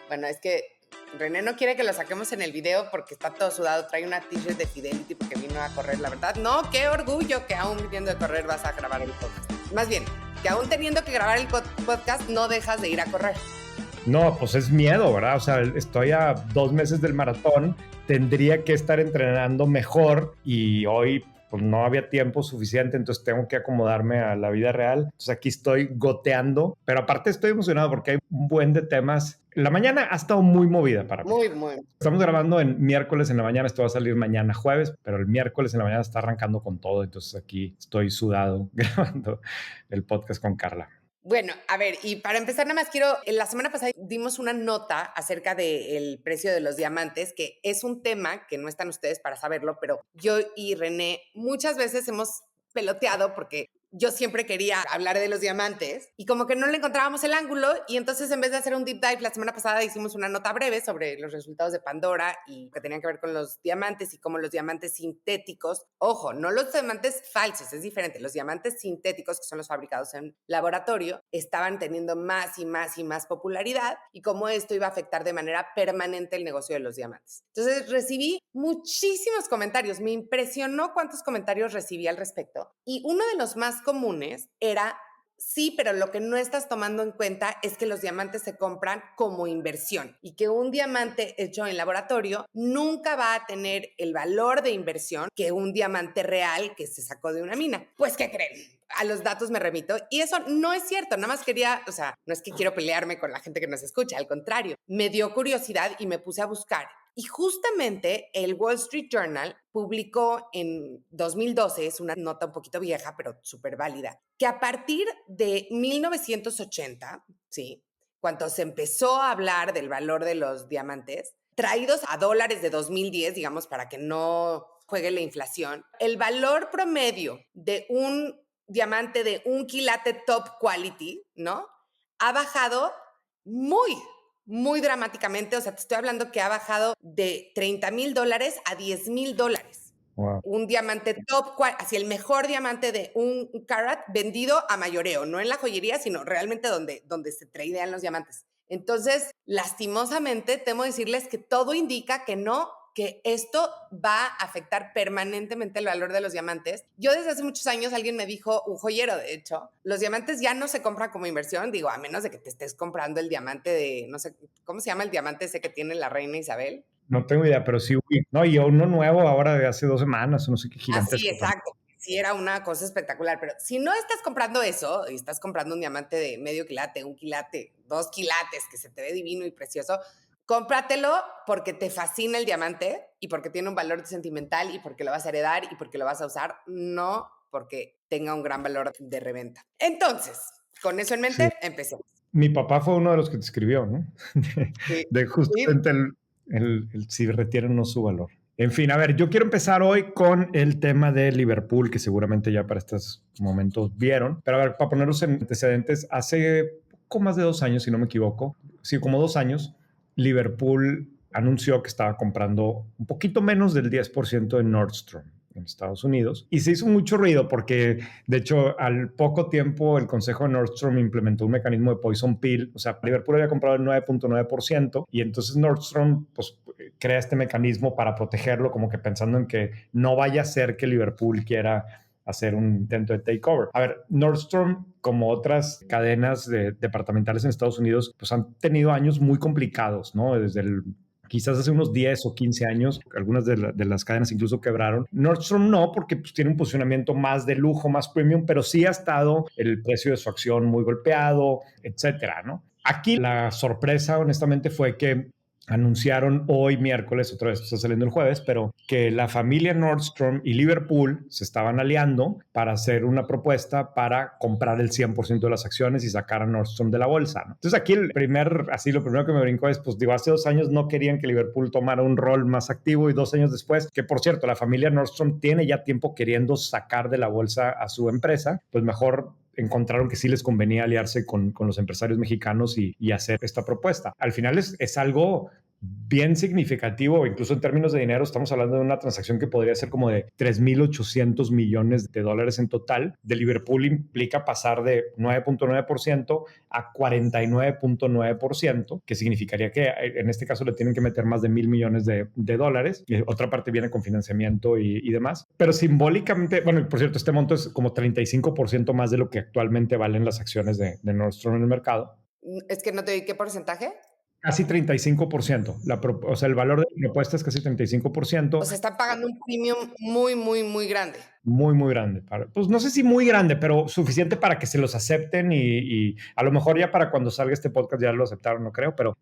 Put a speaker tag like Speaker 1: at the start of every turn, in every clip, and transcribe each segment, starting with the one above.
Speaker 1: Bueno, es que René no quiere que lo saquemos en el video porque está todo sudado. Trae una t-shirt de Fidelity porque vino a correr, la verdad. No, qué orgullo que aún viniendo de correr vas a grabar el podcast. Más bien, que aún teniendo que grabar el podcast no dejas de ir a correr.
Speaker 2: No, pues es miedo, ¿verdad? O sea, estoy a 2 meses del maratón, tendría que estar entrenando mejor y hoy pues no había tiempo suficiente, entonces tengo que acomodarme a la vida real. Entonces aquí estoy goteando, pero aparte estoy emocionado porque hay un buen de temas. La mañana ha estado muy movida para mí.
Speaker 1: Muy.
Speaker 2: Estamos grabando en miércoles en la mañana, esto va a salir mañana jueves, pero el miércoles en la mañana está arrancando con todo, entonces aquí estoy sudado grabando el podcast con Carla.
Speaker 1: Bueno, a ver, y para empezar nada más quiero, la semana pasada dimos una nota acerca del precio de los diamantes, que es un tema que no están ustedes para saberlo, pero yo y René muchas veces hemos peloteado porque yo siempre quería hablar de los diamantes y como que no le encontrábamos el ángulo y entonces en vez de hacer un deep dive la semana pasada hicimos una nota breve sobre los resultados de Pandora y que tenían que ver con los diamantes y cómo los diamantes sintéticos, ojo, no los diamantes falsos, es diferente, los diamantes sintéticos que son los fabricados en laboratorio estaban teniendo más y más y más popularidad y cómo esto iba a afectar de manera permanente el negocio de los diamantes. Entonces recibí muchísimos comentarios, me impresionó cuántos comentarios recibí al respecto y uno de los más comunes era, sí, pero lo que no estás tomando en cuenta es que los diamantes se compran como inversión y que un diamante hecho en laboratorio nunca va a tener el valor de inversión que un diamante real que se sacó de una mina. Pues, ¿qué creen? A los datos me remito y eso no es cierto, nada más quería, o sea, no es que quiero pelearme con la gente que nos escucha, al contrario, me dio curiosidad y me puse a buscar. Y justamente el Wall Street Journal publicó en 2012, es una nota un poquito vieja, pero súper válida, que a partir de 1980, ¿sí? Cuando se empezó a hablar del valor de los diamantes, traídos a dólares de 2010, digamos, para que no juegue la inflación, el valor promedio de un diamante de 1 quilate top quality, ¿no? Ha bajado muy dramáticamente. O sea, te estoy hablando que ha bajado de $30,000 a $10,000.
Speaker 2: Wow.
Speaker 1: Un diamante top, así el mejor diamante de 1 carat vendido a mayoreo, no en la joyería, sino realmente donde se tradean los diamantes. Entonces, lastimosamente, temo decirles que todo indica que no, que esto va a afectar permanentemente el valor de los diamantes. Yo desde hace muchos años, alguien me dijo, un joyero de hecho, los diamantes ya no se compran como inversión, digo, a menos de que te estés comprando el diamante de, no sé, ¿cómo se llama el diamante ese que tiene la reina Isabel?
Speaker 2: No tengo idea, pero sí, no, y uno nuevo ahora de hace 2 semanas, no sé qué gigantesco.
Speaker 1: Así, exacto. Sí, era una cosa espectacular, pero si no estás comprando eso y estás comprando un diamante de medio quilate, 1 quilate, 2 quilates, que se te ve divino y precioso, cómpratelo porque te fascina el diamante y porque tiene un valor sentimental y porque lo vas a heredar y porque lo vas a usar, no porque tenga un gran valor de reventa. Entonces, con eso en mente, sí, empecemos.
Speaker 2: Mi papá fue uno de los que te escribió, ¿no?
Speaker 1: Sí.
Speaker 2: De justamente el si retienen no su valor. En fin, a ver, yo quiero empezar hoy con el tema de Liverpool, que seguramente ya para estos momentos vieron. Pero a ver, para ponerlos en antecedentes, hace poco más de 2 años, si no me equivoco, sí, como 2 años, Liverpool anunció que estaba comprando un poquito menos del 10% de Nordstrom en Estados Unidos. Y se hizo mucho ruido porque, de hecho, al poco tiempo el Consejo de Nordstrom implementó un mecanismo de poison pill. O sea, Liverpool había comprado el 9.9% y entonces Nordstrom pues, crea este mecanismo para protegerlo, como que pensando en que no vaya a ser que Liverpool quiera hacer un intento de takeover. A ver, Nordstrom, como otras cadenas departamentales en Estados Unidos, pues han tenido años muy complicados, ¿no? Desde quizás hace unos 10 o 15 años, algunas de las cadenas incluso quebraron. Nordstrom no, porque pues, tiene un posicionamiento más de lujo, más premium, pero sí ha estado el precio de su acción muy golpeado, etcétera, ¿no? Aquí la sorpresa, honestamente, fue que anunciaron hoy miércoles, otra vez está saliendo el jueves, pero que la familia Nordstrom y Liverpool se estaban aliando para hacer una propuesta para comprar el 100% de las acciones y sacar a Nordstrom de la bolsa, ¿no? Entonces aquí lo primero que me brincó es, pues digo, hace 2 años no querían que Liverpool tomara un rol más activo y 2 años después, que por cierto, la familia Nordstrom tiene ya tiempo queriendo sacar de la bolsa a su empresa, pues mejor encontraron que sí les convenía aliarse con los empresarios mexicanos y hacer esta propuesta. Al final es algo bien significativo, incluso en términos de dinero, estamos hablando de una transacción que podría ser como de 3.800 millones de dólares en total. De Liverpool implica pasar de 9.9% a 49.9%, que significaría que en este caso le tienen que meter más de 1.000 millones de dólares. Y otra parte viene con financiamiento y demás. Pero simbólicamente, bueno, por cierto, este monto es como 35% más de lo que actualmente valen las acciones de Nordstrom en el mercado.
Speaker 1: Es que no te di qué porcentaje.
Speaker 2: Casi 35%. O sea, el valor de la propuesta es casi
Speaker 1: O
Speaker 2: 35%.
Speaker 1: sea, están pagando un premium muy, muy, muy grande.
Speaker 2: Muy, muy grande. Pues no sé si muy grande, pero suficiente para que se los acepten y a lo mejor ya para cuando salga este podcast ya lo aceptaron, no creo, pero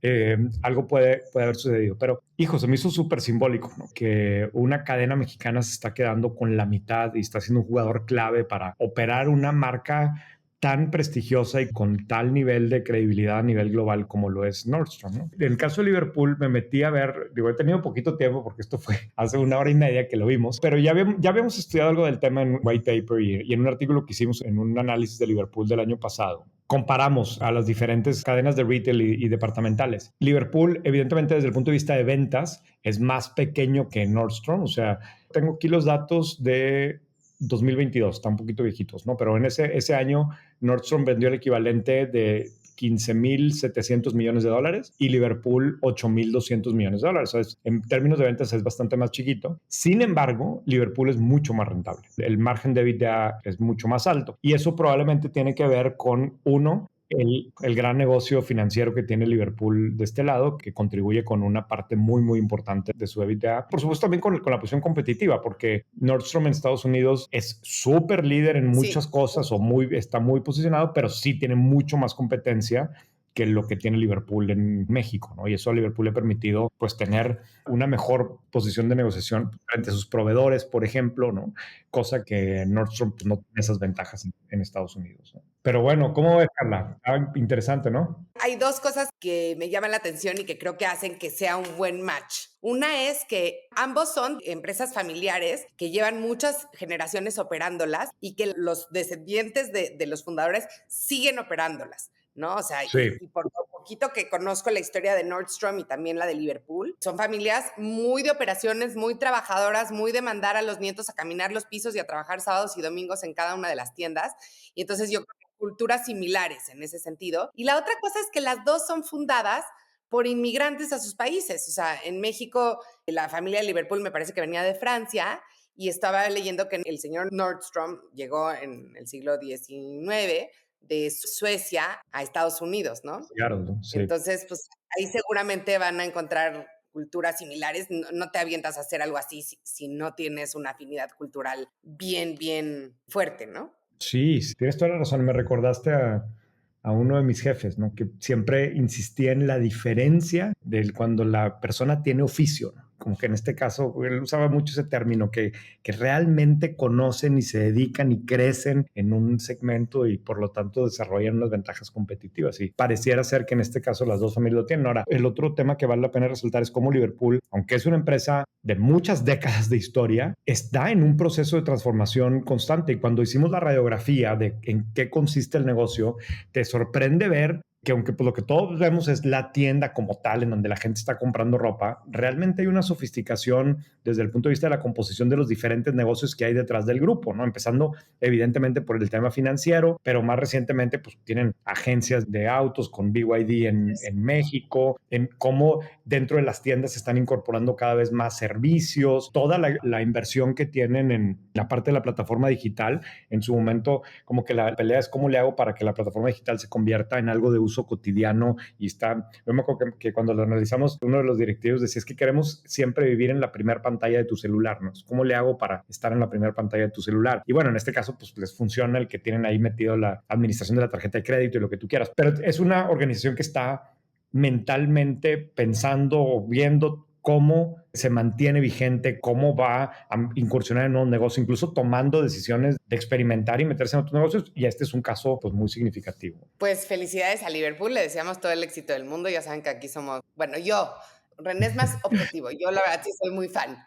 Speaker 2: algo puede haber sucedido. Pero, hijo, se me hizo súper simbólico, ¿no? Que una cadena mexicana se está quedando con la mitad y está siendo un jugador clave para operar una marca tan prestigiosa y con tal nivel de credibilidad a nivel global como lo es Nordstrom, ¿no? En el caso de Liverpool me metí a ver, digo, he tenido poquito tiempo porque esto fue hace 1 hora y media que lo vimos, pero ya habíamos estudiado algo del tema en un white paper y en un artículo que hicimos en un análisis de Liverpool del año pasado. Comparamos a las diferentes cadenas de retail y departamentales. Liverpool, evidentemente, desde el punto de vista de ventas, es más pequeño que Nordstrom. O sea, tengo aquí los datos de 2022, están un poquito viejitos, ¿no? Pero en ese año Nordstrom vendió el equivalente de 15.700 millones de dólares y Liverpool 8.200 millones de dólares. O sea, en términos de ventas es bastante más chiquito. Sin embargo, Liverpool es mucho más rentable. El margen de EBITDA es mucho más alto y eso probablemente tiene que ver con, uno, el gran negocio financiero que tiene Liverpool de este lado, que contribuye con una parte muy, muy importante de su EBITDA. Por supuesto, también con la posición competitiva, porque Nordstrom en Estados Unidos es súper líder en muchas
Speaker 1: Sí.
Speaker 2: cosas o está muy posicionado, pero sí tiene mucho más competencia que lo que tiene Liverpool en México, ¿no? Y eso a Liverpool le ha permitido, pues, tener una mejor posición de negociación frente a sus proveedores, por ejemplo, ¿no? Cosa que Nordstrom pues, no tiene esas ventajas en Estados Unidos, ¿no? Pero bueno, ¿cómo ves, Carla? Ah, interesante, ¿no?
Speaker 1: Hay dos cosas que me llaman la atención y que creo que hacen que sea un buen match. Una es que ambos son empresas familiares que llevan muchas generaciones operándolas y que los descendientes de los fundadores siguen operándolas, ¿no? O sea,
Speaker 2: Sí,
Speaker 1: y por lo poquito que conozco la historia de Nordstrom y también la de Liverpool, son familias muy de operaciones, muy trabajadoras, muy de mandar a los nietos a caminar los pisos y a trabajar sábados y domingos en cada una de las tiendas. Y entonces yo creo que culturas similares en ese sentido. Y la otra cosa es que las dos son fundadas por inmigrantes a sus países. O sea, en México, la familia de Liverpool me parece que venía de Francia y estaba leyendo que el señor Nordstrom llegó en el siglo XIX de Suecia a Estados Unidos, ¿no?
Speaker 2: claro, ¿no? Sí.
Speaker 1: Entonces, pues ahí seguramente van a encontrar culturas similares. No te avientas a hacer algo así si no tienes una afinidad cultural bien, bien fuerte, ¿no?
Speaker 2: Sí, sí, tienes toda la razón. Me recordaste a uno de mis jefes, ¿no? Que siempre insistía en la diferencia de cuando la persona tiene oficio, ¿no? Como que en este caso, él usaba mucho ese término, que realmente conocen y se dedican y crecen en un segmento y por lo tanto desarrollan unas ventajas competitivas. Y pareciera ser que en este caso las dos familias lo tienen. Ahora, el otro tema que vale la pena resaltar es cómo Liverpool, aunque es una empresa de muchas décadas de historia, está en un proceso de transformación constante. Y cuando hicimos la radiografía de en qué consiste el negocio, te sorprende ver que aunque pues, lo que todos vemos es la tienda como tal, en donde la gente está comprando ropa, realmente hay una sofisticación desde el punto de vista de la composición de los diferentes negocios que hay detrás del grupo, ¿no? Empezando evidentemente por el tema financiero, pero más recientemente pues tienen agencias de autos con BYD en México, en cómo dentro de las tiendas se están incorporando cada vez más servicios, toda la inversión que tienen en la parte de la plataforma digital. En su momento, como que la pelea es cómo le hago para que la plataforma digital se convierta en algo de uso cotidiano y está, yo me acuerdo que cuando lo analizamos, uno de los directivos decía, es que queremos siempre vivir en la primera pantalla de tu celular, ¿no? ¿Cómo le hago para estar en la primera pantalla de tu celular? Y bueno, en este caso, pues les funciona el que tienen ahí metido la administración de la tarjeta de crédito y lo que tú quieras, pero es una organización que está mentalmente pensando o viendo cómo se mantiene vigente, cómo va a incursionar en un nuevo negocio, incluso tomando decisiones de experimentar y meterse en otros negocios. Y este es un caso pues, muy significativo.
Speaker 1: Pues felicidades a Liverpool, le deseamos todo el éxito del mundo. Ya saben que aquí somos, bueno, yo, René es más objetivo. Yo la verdad sí soy muy fan.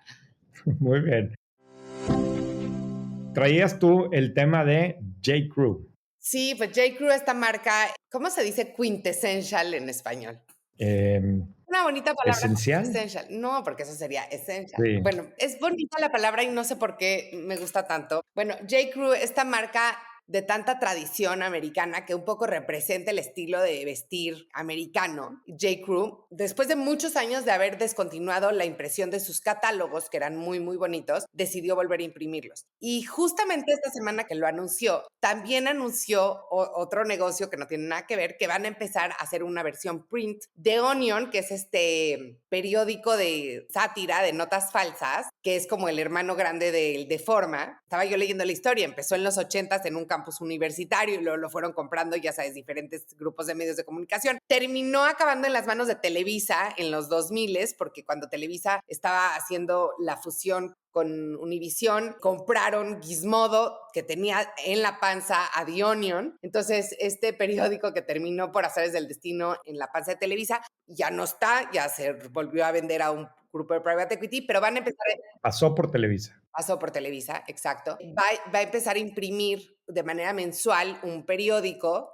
Speaker 2: Muy bien. Traías tú el tema de J. Crew.
Speaker 1: Sí, pues J. Crew, esta marca, ¿cómo se dice quintessential en español? Una bonita palabra como
Speaker 2: ¿Esencial?
Speaker 1: essential. No, porque eso sería essential.
Speaker 2: Sí.
Speaker 1: Bueno, es bonita la palabra y no sé por qué me gusta tanto. Bueno, J. Crew, esta marca de tanta tradición americana que un poco representa el estilo de vestir americano, J. Crew, después de muchos años de haber descontinuado la impresión de sus catálogos, que eran muy, muy bonitos, decidió volver a imprimirlos. Y justamente esta semana que lo anunció, también anunció otro negocio que no tiene nada que ver, que van a empezar a hacer una versión print de Onion, que es este periódico de sátira, de notas falsas, que es como el hermano grande de Forma. Estaba yo leyendo la historia, empezó en los 80s en un campus universitario y luego lo fueron comprando, ya sabes, diferentes grupos de medios de comunicación. Terminó acabando en las manos de Televisa en los 2000s, porque cuando Televisa estaba haciendo la fusión con Univision, compraron Gizmodo, que tenía en la panza a The Onion. Entonces, este periódico que terminó por azares del destino en la panza de Televisa, ya no está, ya se volvió a vender a un grupo de private equity, pero van a empezar
Speaker 2: Pasó por Televisa.
Speaker 1: pasó por Televisa, exacto. Va a empezar a imprimir de manera mensual un periódico.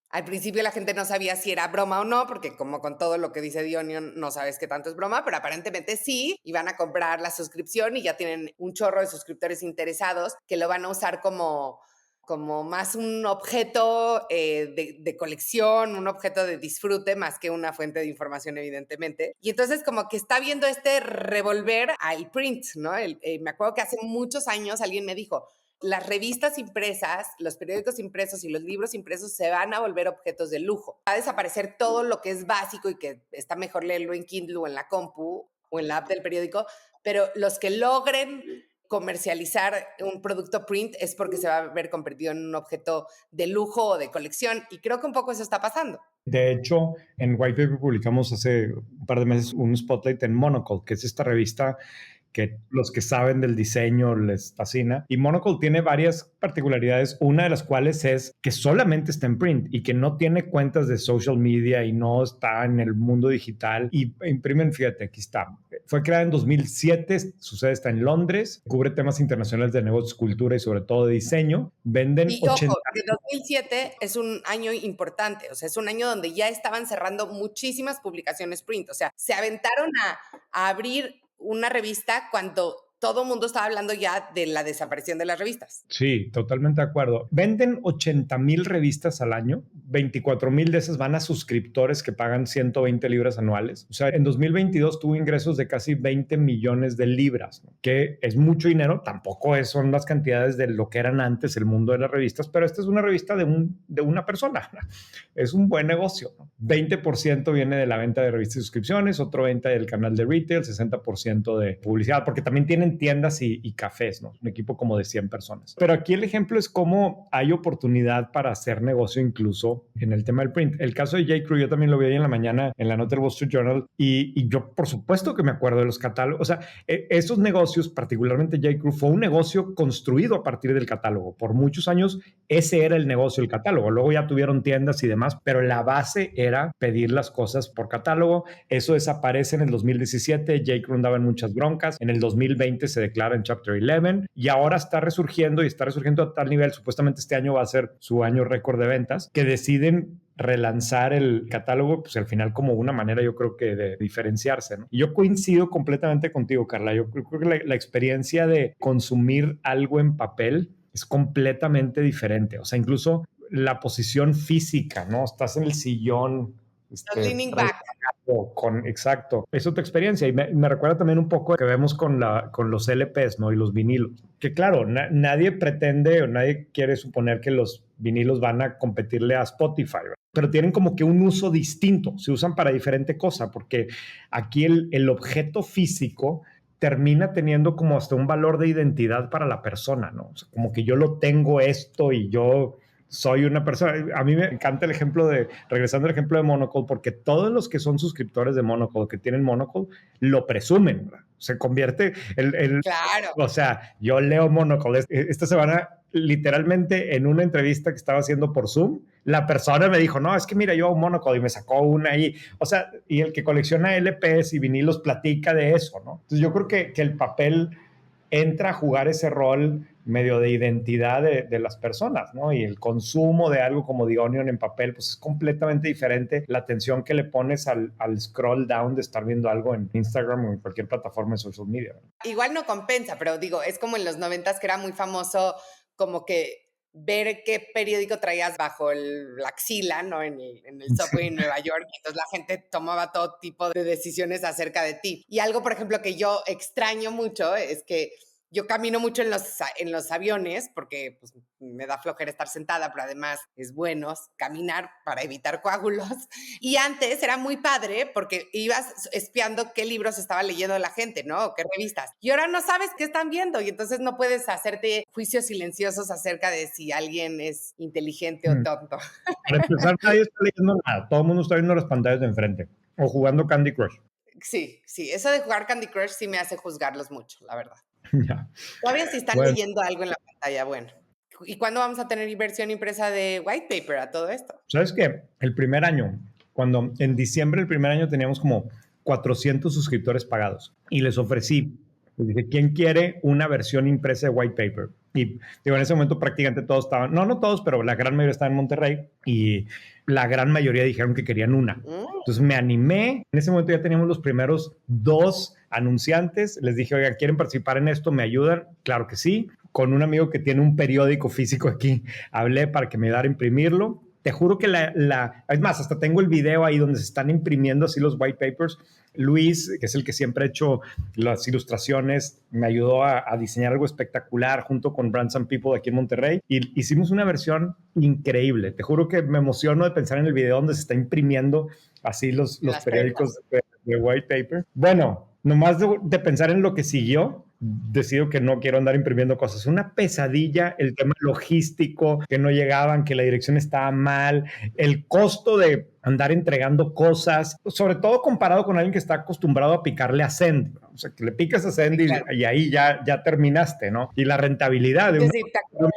Speaker 1: Al principio la gente no sabía si era broma o no, porque como con todo lo que dice Dionion, no sabes qué tanto es broma, pero aparentemente sí, y van a comprar la suscripción y ya tienen un chorro de suscriptores interesados que lo van a usar como más un objeto de colección, un objeto de disfrute, más que una fuente de información, evidentemente. Y entonces como que está viendo este revolver al print, ¿no? Me acuerdo que hace muchos años alguien me dijo, las revistas impresas, los periódicos impresos y los libros impresos se van a volver objetos de lujo. Va a desaparecer todo lo que es básico y que está mejor leerlo en Kindle o en la compu o en la app del periódico, pero los que logren comercializar un producto print es porque se va a ver convertido en un objeto de lujo o de colección, y creo que un poco eso está pasando.
Speaker 2: De hecho, en White Paper publicamos hace un par de meses un spotlight en Monocle, que es esta revista que los que saben del diseño les fascina. Y Monocle tiene varias particularidades, una de las cuales es que solamente está en print y que no tiene cuentas de social media y no está en el mundo digital. Y imprimen, fíjate, aquí está. Fue creada en 2007, su sede está en Londres, cubre temas internacionales de negocios, cultura y sobre todo de diseño. Venden
Speaker 1: Y
Speaker 2: 80.
Speaker 1: ojo, de 2007 es un año importante, o sea, es un año donde ya estaban cerrando muchísimas publicaciones print, o sea, se aventaron a abrir una revista cuando todo el mundo estaba hablando ya de la desaparición de las revistas.
Speaker 2: Sí, totalmente de acuerdo. Venden 80,000 revistas al año, 24,000 de esas van a suscriptores que pagan 120 libras anuales. O sea, en 2022 tuvo ingresos de casi 20 millones de libras, ¿no? Que es mucho dinero, tampoco son las cantidades de lo que eran antes el mundo de las revistas, pero esta es una revista de una persona. Es un buen negocio, ¿no? 20% viene de la venta de revistas y suscripciones, otro 20% del canal de retail, 60% de publicidad, porque también tienen tiendas y cafés, ¿no? Un equipo como de 100 personas. Pero aquí el ejemplo es cómo hay oportunidad para hacer negocio incluso en el tema del print. El caso de J. Crew, yo también lo vi ahí en la mañana en la nota del Wall Street Journal y yo por supuesto que me acuerdo de los catálogos. O sea, esos negocios, particularmente J. Crew, fue un negocio construido a partir del catálogo. Por muchos años ese era el negocio, el catálogo. Luego ya tuvieron tiendas y demás, pero la base era pedir las cosas por catálogo. Eso desaparece en el 2017. J. Crew andaba en muchas broncas. En el 2020 se declara en Chapter 11 y ahora está resurgiendo y está resurgiendo a tal nivel. Supuestamente este año va a ser su año récord de ventas, que deciden relanzar el catálogo, pues al final como una manera yo creo que de diferenciarse, ¿no? Y yo coincido completamente contigo, Carla. Yo creo que la experiencia de consumir algo en papel es completamente diferente. O sea, incluso la posición física, ¿no? Estás en el sillón,
Speaker 1: Leaning back.
Speaker 2: exacto, eso es tu experiencia y me recuerda también un poco que vemos con los LPs, ¿no? Y los vinilos, que claro, nadie pretende o nadie quiere suponer que los vinilos van a competirle a Spotify, ¿verdad? Pero tienen como que un uso distinto, se usan para diferente cosa, porque aquí el objeto físico termina teniendo como hasta un valor de identidad para la persona, ¿no? O sea, como que yo lo tengo esto y yo soy una persona. A mí me encanta el ejemplo regresando al ejemplo de Monocle, porque todos los que son suscriptores de Monocle, que tienen Monocle, lo presumen, ¿verdad? Se convierte
Speaker 1: Claro.
Speaker 2: o sea, yo leo Monocle. Esta semana, literalmente, en una entrevista que estaba haciendo por Zoom, la persona me dijo, no, es que mira, yo hago Monocle y me sacó una ahí. O sea, y el que colecciona LPs y vinilos platica de eso, ¿no? Entonces yo creo que el papel entra a jugar ese rol medio de identidad de las personas, ¿no? Y el consumo de algo como The Onion en papel, pues es completamente diferente la atención que le pones al scroll down de estar viendo algo en Instagram o en cualquier plataforma de social media, ¿no?
Speaker 1: Igual no compensa, pero digo, es como en los 90s que era muy famoso como que ver qué periódico traías bajo la axila, ¿no? En el subway en Nueva York. Y entonces la gente tomaba todo tipo de decisiones acerca de ti. Y algo, por ejemplo, que yo extraño mucho es que yo camino mucho en los aviones porque pues, me da flojera estar sentada, pero además es bueno caminar para evitar coágulos. Y antes era muy padre porque ibas espiando qué libros estaba leyendo la gente, ¿no? O qué revistas. Y ahora no sabes qué están viendo y entonces no puedes hacerte juicios silenciosos acerca de si alguien es inteligente o tonto.
Speaker 2: Para empezar, nadie está leyendo nada. Todo el mundo está viendo las pantallas de enfrente o jugando Candy Crush.
Speaker 1: Sí, sí, eso de jugar Candy Crush sí me hace juzgarlos mucho, la verdad.
Speaker 2: Ya.
Speaker 1: Todavía si están
Speaker 2: Bueno,
Speaker 1: leyendo algo en la pantalla, bueno. ¿Y cuándo vamos a tener versión impresa de White Paper a todo esto?
Speaker 2: ¿sabes qué? El primer año, cuando en diciembre del primer año teníamos como 400 suscriptores pagados y les ofrecí, les dije, ¿quién quiere una versión impresa de White Paper? Y digo, en ese momento prácticamente todos estaban, no todos, pero la gran mayoría estaban en Monterrey y la gran mayoría dijeron que querían una. Entonces me animé, en ese momento ya teníamos los primeros 2 anunciantes, les dije, oigan, ¿quieren participar en esto? ¿Me ayudan? Claro que sí. Con un amigo que tiene un periódico físico aquí, hablé para que me ayudara a imprimirlo. Te juro que es más, hasta tengo el video ahí donde se están imprimiendo así los white papers. Luis, que es el que siempre ha hecho las ilustraciones, me ayudó a diseñar algo espectacular junto con Brands and People aquí en Monterrey y hicimos una versión increíble. Te juro que me emociono de pensar en el video donde se está imprimiendo así los periódicos de white paper. Bueno, nomás de pensar en lo que siguió, decido que no quiero andar imprimiendo cosas. Una pesadilla, el tema logístico, que no llegaban, que la dirección estaba mal, el costo de andar entregando cosas, sobre todo comparado con alguien que está acostumbrado a picarle a Send. O sea, que le picas a Send sí, claro. y ahí ya terminaste, ¿no? Y la rentabilidad de un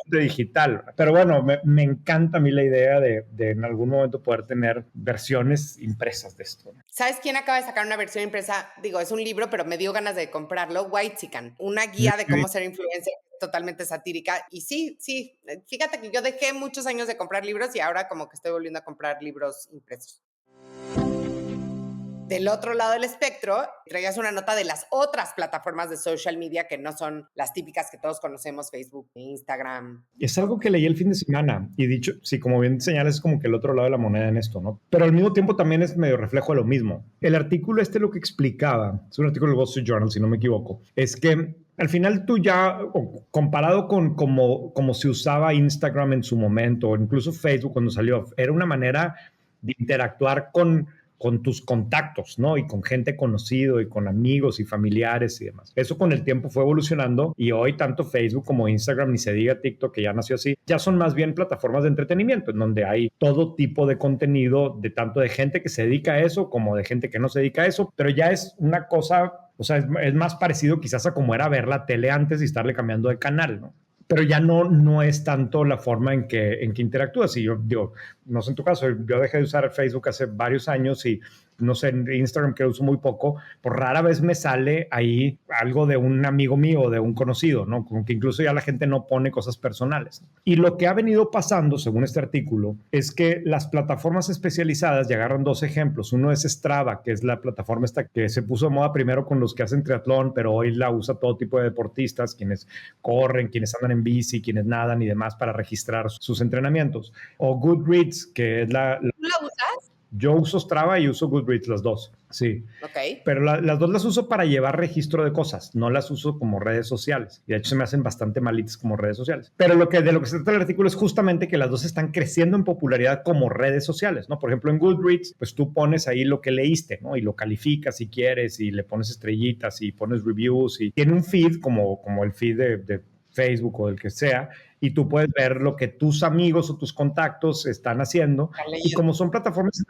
Speaker 2: digital. Pero bueno, me encanta a mí la idea de en algún momento poder tener versiones impresas de esto.
Speaker 1: ¿Sabes quién acaba de sacar una versión impresa? Digo, es un libro, pero me dio ganas de comprarlo. Whitezican, una guía de cómo ser influencer totalmente satírica. Y sí, fíjate que yo dejé muchos años de comprar libros y ahora como que estoy volviendo a comprar libros impresos. Del otro lado del espectro, traías una nota de las otras plataformas de social media que no son las típicas que todos conocemos, Facebook, Instagram.
Speaker 2: Es algo que leí el fin de semana y dicho, sí, como bien señalas, es como que el otro lado de la moneda en esto, ¿no? Pero al mismo tiempo también es medio reflejo de lo mismo. El artículo lo que explicaba, es un artículo del Wall Street Journal, si no me equivoco, es que al final tú ya, comparado con como se usaba Instagram en su momento, o incluso Facebook cuando salió, era una manera de interactuar con tus contactos, ¿no? Y con gente conocido y con amigos y familiares y demás. Eso con el tiempo fue evolucionando y hoy tanto Facebook como Instagram, ni se diga TikTok, que ya nació así, ya son más bien plataformas de entretenimiento en donde hay todo tipo de contenido, de tanto de gente que se dedica a eso como de gente que no se dedica a eso, pero ya es una cosa, o sea, es más parecido quizás a como era ver la tele antes y estarle cambiando de canal, ¿no? Pero ya no es tanto la forma en que interactúas. Y yo digo, no sé en tu caso, yo dejé de usar Facebook hace varios años y no sé, en Instagram que uso muy poco, por rara vez me sale ahí algo de un amigo mío o de un conocido, ¿no? Como que incluso ya la gente no pone cosas personales. Y lo que ha venido pasando, según este artículo, es que las plataformas especializadas, ya agarran 2 ejemplos. Uno es Strava, que es la plataforma esta que se puso de moda primero con los que hacen triatlón, pero hoy la usa todo tipo de deportistas, quienes corren, quienes andan en bici, quienes nadan y demás para registrar sus entrenamientos. O Goodreads, que es la...
Speaker 1: ¿Tú la usas?
Speaker 2: Yo uso Strava y uso Goodreads, las dos, sí.
Speaker 1: Ok.
Speaker 2: Pero las dos las uso para llevar registro de cosas, no las uso como redes sociales. Y de hecho se me hacen bastante malitas como redes sociales. Pero de lo que se trata el artículo es justamente que las dos están creciendo en popularidad como redes sociales, ¿no? Por ejemplo, en Goodreads, pues tú pones ahí lo que leíste, ¿no? Y lo calificas si quieres y le pones estrellitas y pones reviews y tiene un feed como el feed de Facebook o del que sea, y tú puedes ver lo que tus amigos o tus contactos están haciendo. Y como son plataformas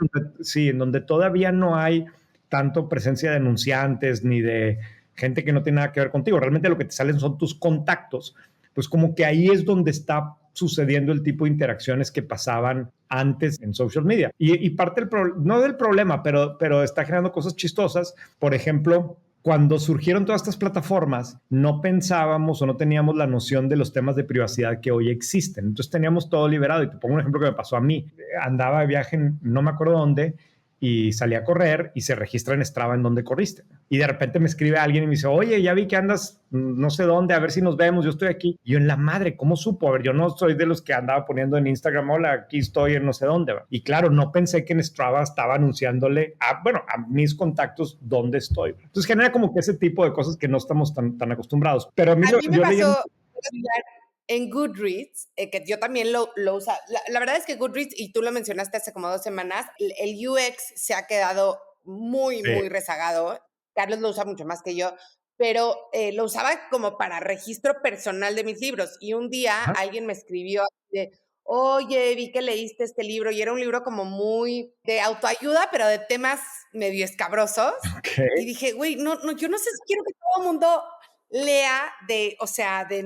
Speaker 2: en donde todavía no hay tanto presencia de anunciantes ni de gente que no tiene nada que ver contigo, realmente lo que te salen son tus contactos, pues como que ahí es donde está sucediendo el tipo de interacciones que pasaban antes en social media. Y parte no del problema, pero está generando cosas chistosas. Por ejemplo, cuando surgieron todas estas plataformas, no pensábamos o no teníamos la noción de los temas de privacidad que hoy existen. Entonces teníamos todo liberado. Y te pongo un ejemplo que me pasó a mí. Andaba de viaje, no me acuerdo dónde, y salí a correr y se registra en Strava en dónde corriste. Y de repente me escribe alguien y me dice, oye, ya vi que andas no sé dónde, a ver si nos vemos, yo estoy aquí. Y yo en la madre, ¿cómo supo? A ver, yo no soy de los que andaba poniendo en Instagram, hola, aquí estoy en no sé dónde. Y claro, no pensé que en Strava estaba anunciándole a mis contactos dónde estoy. Entonces genera como que ese tipo de cosas que no estamos tan acostumbrados. Pero a mí,
Speaker 1: A mí me
Speaker 2: yo
Speaker 1: pasó
Speaker 2: leyendo...
Speaker 1: en Goodreads, que yo también lo usa. La verdad es que Goodreads, y tú lo mencionaste hace como 2 semanas, el UX se ha quedado muy,
Speaker 2: Sí.
Speaker 1: muy rezagado. Carlos lo usa mucho más que yo, pero lo usaba como para registro personal de mis libros. Y un día
Speaker 2: Ajá.
Speaker 1: alguien me escribió de, oye, vi que leíste este libro, y era un libro como muy de autoayuda, pero de temas medio escabrosos.
Speaker 2: Okay.
Speaker 1: Y dije, güey, no, yo no sé si quiero que todo el mundo lea de, o sea, de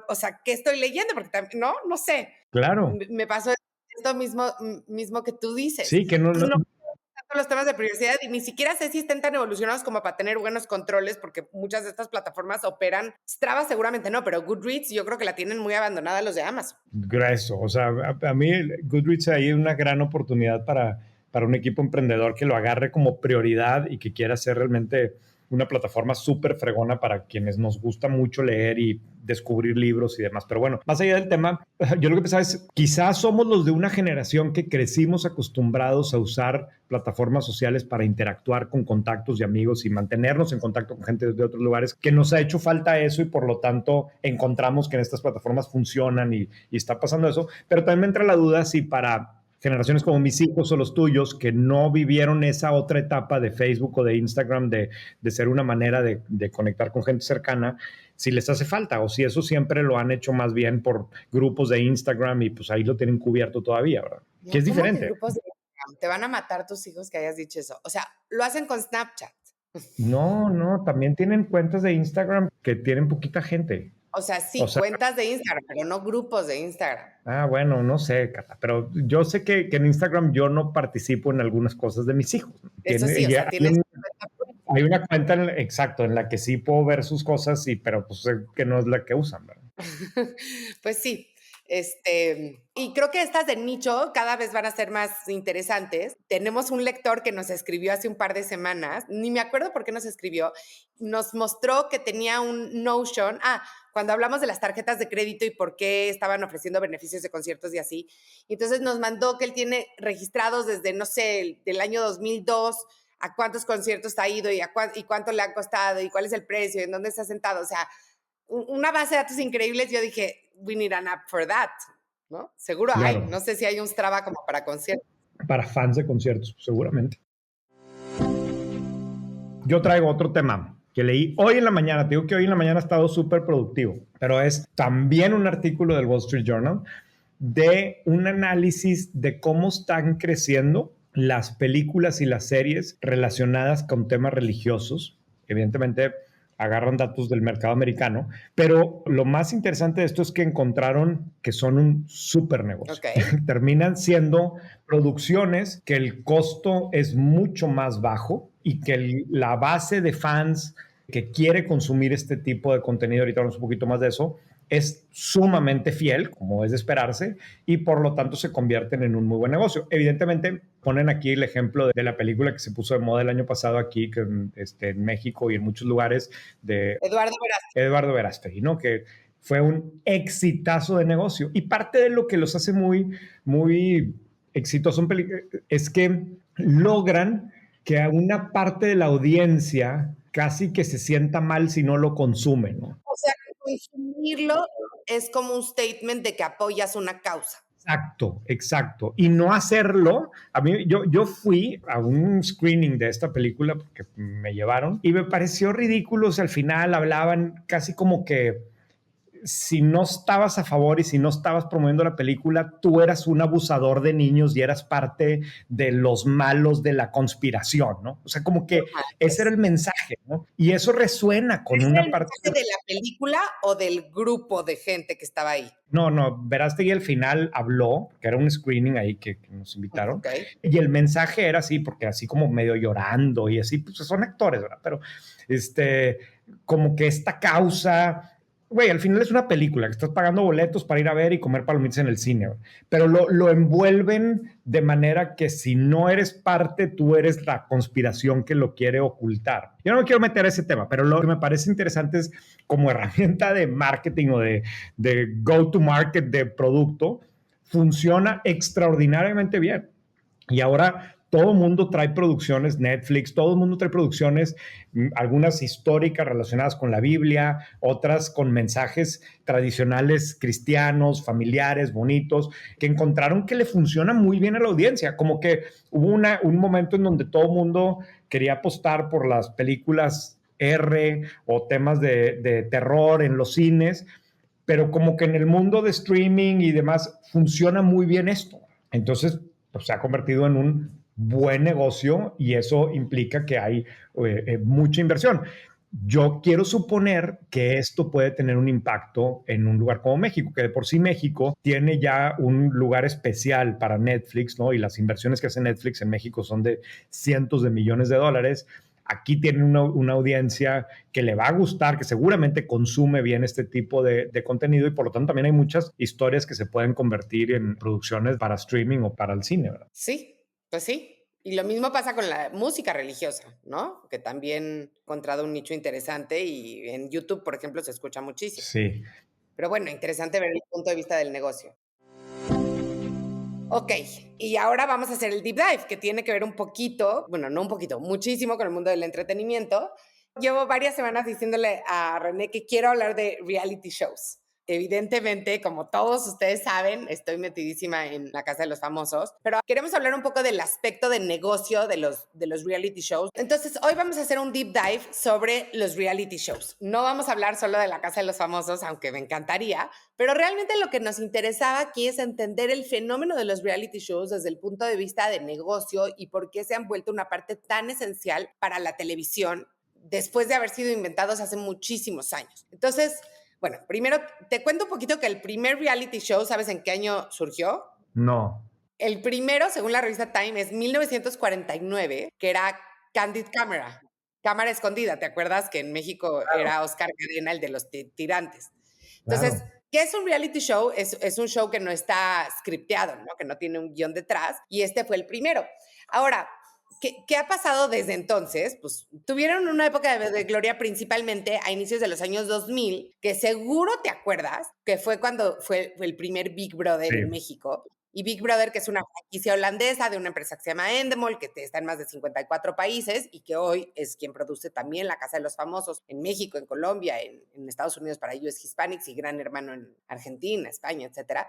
Speaker 1: o sea, ¿qué estoy leyendo? Porque también, no sé.
Speaker 2: Claro.
Speaker 1: Me pasó esto mismo que tú dices.
Speaker 2: Sí, que no,
Speaker 1: Entonces, no tanto los temas de privacidad, y ni siquiera sé si estén tan evolucionados como para tener buenos controles, porque muchas de estas plataformas operan. Strava seguramente no, pero Goodreads yo creo que la tienen muy abandonada los de Amazon.
Speaker 2: Grueso. O sea, a mí Goodreads ahí es una gran oportunidad para un equipo emprendedor que lo agarre como prioridad y que quiera hacer realmente una plataforma súper fregona para quienes nos gusta mucho leer y descubrir libros y demás. Pero bueno, más allá del tema, yo lo que pensaba es, quizás somos los de una generación que crecimos acostumbrados a usar plataformas sociales para interactuar con contactos y amigos y mantenernos en contacto con gente de otros lugares, que nos ha hecho falta eso y por lo tanto encontramos que en estas plataformas funcionan y está pasando eso. Pero también me entra la duda si para generaciones como mis hijos o los tuyos que no vivieron esa otra etapa de Facebook o de Instagram de ser una manera de conectar con gente cercana, si les hace falta o si eso siempre lo han hecho más bien por grupos de Instagram y pues ahí lo tienen cubierto todavía, ¿verdad? Que es
Speaker 1: ¿Cómo que
Speaker 2: diferente.
Speaker 1: grupos de Instagram? Te van a matar tus hijos que hayas dicho eso. O sea, lo hacen con Snapchat.
Speaker 2: No, también tienen cuentas de Instagram que tienen poquita gente.
Speaker 1: O sea,
Speaker 2: O
Speaker 1: sí,
Speaker 2: sea,
Speaker 1: cuentas de Instagram, pero no grupos de Instagram.
Speaker 2: bueno, no sé, Cata, pero yo sé que en Instagram yo no participo en algunas cosas de mis hijos.
Speaker 1: Eso
Speaker 2: Tiene,
Speaker 1: sí, o sea, tienes cuenta pública.
Speaker 2: hay una cuenta, exacto, en la que sí puedo ver sus cosas, pero pues sé que no es la que usan, ¿verdad?
Speaker 1: Pues sí. Y creo que estas de nicho cada vez van a ser más interesantes. Tenemos un lector que nos escribió hace un par de semanas, ni me acuerdo por qué nos escribió, nos mostró que tenía un Notion, cuando hablamos de las tarjetas de crédito y por qué estaban ofreciendo beneficios de conciertos y así. Y entonces nos mandó que él tiene registrados desde, no sé, del año 2002, a cuántos conciertos ha ido y cuánto le han costado y cuál es el precio, en dónde está sentado. O sea, una base de datos increíbles. Yo dije, we need an app for that, ¿no? Seguro hay.
Speaker 2: Claro.
Speaker 1: No sé si hay un Strava como para conciertos.
Speaker 2: Para fans de conciertos, seguramente. Yo traigo otro tema que leí hoy en la mañana. Te digo que hoy en la mañana ha estado súper productivo, pero es también un artículo del Wall Street Journal de un análisis de cómo están creciendo las películas y las series relacionadas con temas religiosos. Evidentemente, agarran datos del mercado americano, pero lo más interesante de esto es que encontraron que son un súper negocio.
Speaker 1: Okay.
Speaker 2: Terminan siendo producciones que el costo es mucho más bajo y que la base de fans que quiere consumir este tipo de contenido, ahorita hablamos un poquito más de eso, es sumamente fiel, como es de esperarse, y por lo tanto se convierten en un muy buen negocio. Evidentemente, ponen aquí el ejemplo de la película que se puso de moda el año pasado aquí que, en México y en muchos lugares de Eduardo Verástegui, ¿no? Que fue un exitazo de negocio. Y parte de lo que los hace muy, muy exitosos es que logran que a una parte de la audiencia casi que se sienta mal si no lo consume, ¿no?
Speaker 1: O sea, consumirlo es como un statement de que apoyas una causa.
Speaker 2: Exacto. Y no hacerlo, a mí, yo fui a un screening de esta película porque me llevaron y me pareció ridículo. O sea, al final hablaban casi como que si no estabas a favor y si no estabas promoviendo la película, tú eras un abusador de niños y eras parte de los malos de la conspiración, ¿no? O sea, como que ese era el mensaje, ¿no? Y eso resuena con
Speaker 1: ¿Ese era
Speaker 2: una
Speaker 1: el
Speaker 2: parte.
Speaker 1: mensaje de la película o del grupo de gente que estaba ahí?
Speaker 2: No, Verástegui al final habló, que era un screening ahí que nos invitaron,
Speaker 1: Ok.
Speaker 2: y el mensaje era así, porque así como medio llorando y así, pues son actores, ¿verdad? Pero como que esta causa, güey, al final es una película que estás pagando boletos para ir a ver y comer palomitas en el cine, güey. Pero lo envuelven de manera que si no eres parte, tú eres la conspiración que lo quiere ocultar. Yo no me quiero meter a ese tema, pero lo que me parece interesante es como herramienta de marketing o de go-to-market de producto, funciona extraordinariamente bien. Y ahora todo el mundo trae producciones, Netflix, todo el mundo trae producciones, algunas históricas relacionadas con la Biblia, otras con mensajes tradicionales cristianos, familiares, bonitos, que encontraron que le funciona muy bien a la audiencia. Como que hubo un momento en donde todo el mundo quería apostar por las películas R o temas de terror en los cines, pero como que en el mundo de streaming y demás funciona muy bien esto. Entonces, pues, se ha convertido en un buen negocio y eso implica que hay mucha inversión. Yo quiero suponer que esto puede tener un impacto en un lugar como México, que de por sí México tiene ya un lugar especial para Netflix, ¿no? Y las inversiones que hace Netflix en México son de cientos de millones de dólares. Aquí tiene una audiencia que le va a gustar, que seguramente consume bien este tipo de contenido y por lo tanto también hay muchas historias que se pueden convertir en producciones para streaming o para el cine, ¿verdad?
Speaker 1: Sí, pues sí. Y lo mismo pasa con la música religiosa, ¿no? Que también ha encontrado un nicho interesante y en YouTube, por ejemplo, se escucha muchísimo.
Speaker 2: Sí.
Speaker 1: Pero bueno, interesante ver el punto de vista del negocio. Ok, y ahora vamos a hacer el deep dive, que tiene que ver un poquito, bueno, no un poquito, muchísimo con el mundo del entretenimiento. Llevo varias semanas diciéndole a René que quiero hablar de reality shows. Evidentemente, como todos ustedes saben, estoy metidísima en la Casa de los Famosos, pero queremos hablar un poco del aspecto de negocio de los reality shows. Entonces, hoy vamos a hacer un deep dive sobre los reality shows. No vamos a hablar solo de la Casa de los Famosos, aunque me encantaría, pero realmente lo que nos interesaba aquí es entender el fenómeno de los reality shows desde el punto de vista de negocio y por qué se han vuelto una parte tan esencial para la televisión después de haber sido inventados hace muchísimos años. Entonces, bueno, primero te cuento un poquito que el primer reality show, ¿sabes en qué año surgió?
Speaker 2: No.
Speaker 1: El primero, según la revista Time, es 1949, que era Candid Camera, cámara escondida. ¿Te acuerdas que en México era Oscar Cadena el de los tirantes? Entonces,
Speaker 2: Claro.
Speaker 1: ¿qué es un reality show? Es un show que no está scripteado, ¿no? Que no tiene un guión detrás, y este fue el primero. Ahora, ¿qué ha pasado desde entonces? Pues tuvieron una época de gloria principalmente a inicios de los años 2000, que seguro te acuerdas, que fue cuando fue el primer Big Brother
Speaker 2: Sí.
Speaker 1: en México. Y Big Brother, que es una franquicia holandesa de una empresa que se llama Endemol, que está en más de 54 países y que hoy es quien produce también La Casa de los Famosos en México, en Colombia, en Estados Unidos para US Hispanics y Gran Hermano en Argentina, España, etcétera.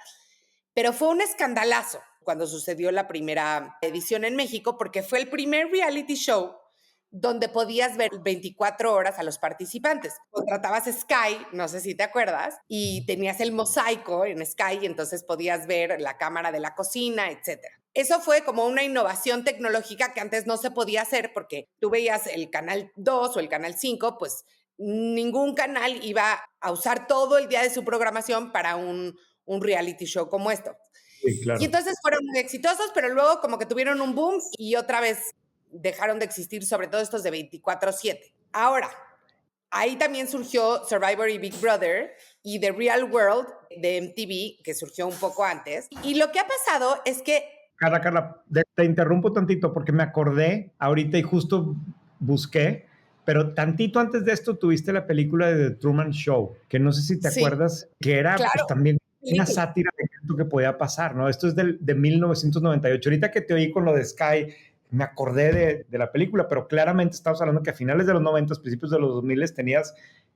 Speaker 1: Pero fue un escandalazo cuando sucedió la primera edición en México porque fue el primer reality show donde podías ver 24 horas a los participantes. Contratabas Sky, no sé si te acuerdas, y tenías el mosaico en Sky y entonces podías ver la cámara de la cocina, etcétera. Eso fue como una innovación tecnológica que antes no se podía hacer porque tú veías el canal 2 o el canal 5, pues ningún canal iba a usar todo el día de su programación para un reality show como esto.
Speaker 2: Sí,
Speaker 1: Y
Speaker 2: claro.
Speaker 1: entonces fueron muy exitosos, pero luego como que tuvieron un boom y otra vez dejaron de existir, sobre todo estos de 24/7. Ahora, ahí también surgió Survivor y Big Brother y The Real World de MTV, que surgió un poco antes. Y lo que ha pasado es que...
Speaker 2: Carla, te interrumpo tantito porque me acordé ahorita y justo busqué, pero tantito antes de esto tuviste la película de The Truman Show, que no sé si te
Speaker 1: Sí,
Speaker 2: acuerdas, que era
Speaker 1: claro,
Speaker 2: pues también una
Speaker 1: película.
Speaker 2: sátira de lo que podía pasar, ¿no? Esto es de 1998. Ahorita que te oí con lo de Sky, me acordé de la película, pero claramente estamos hablando que a finales de los 90, principios de los 2000 tenías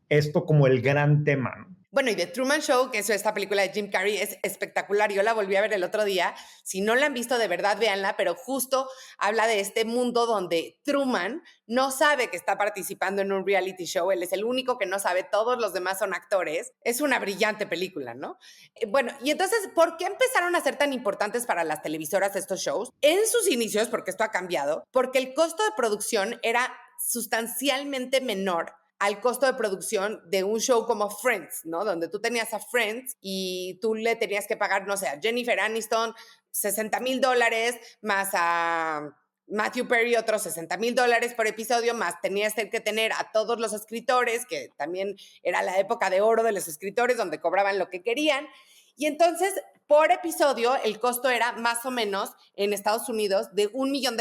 Speaker 2: esto como el gran tema, ¿no?
Speaker 1: Bueno, y The Truman Show, que es esta película de Jim Carrey, es espectacular. Yo la volví a ver el otro día. Si no la han visto, de verdad, véanla, pero justo habla de este mundo donde Truman no sabe que está participando en un reality show. Él es el único que no sabe, todos los demás son actores. Es una brillante película, ¿no? Bueno, y entonces, ¿por qué empezaron a ser tan importantes para las televisoras estos shows? En sus inicios, porque esto ha cambiado, porque el costo de producción era sustancialmente menor al costo de producción de un show como Friends, ¿no? Donde tú tenías a Friends y tú le tenías que pagar, no sé, a Jennifer Aniston $60,000 más a Matthew Perry otros $60,000 por episodio, más tenías que tener a todos los escritores, que también era la época de oro de los escritores, donde cobraban lo que querían. Y entonces, por episodio, el costo era más o menos en Estados Unidos de $1 millón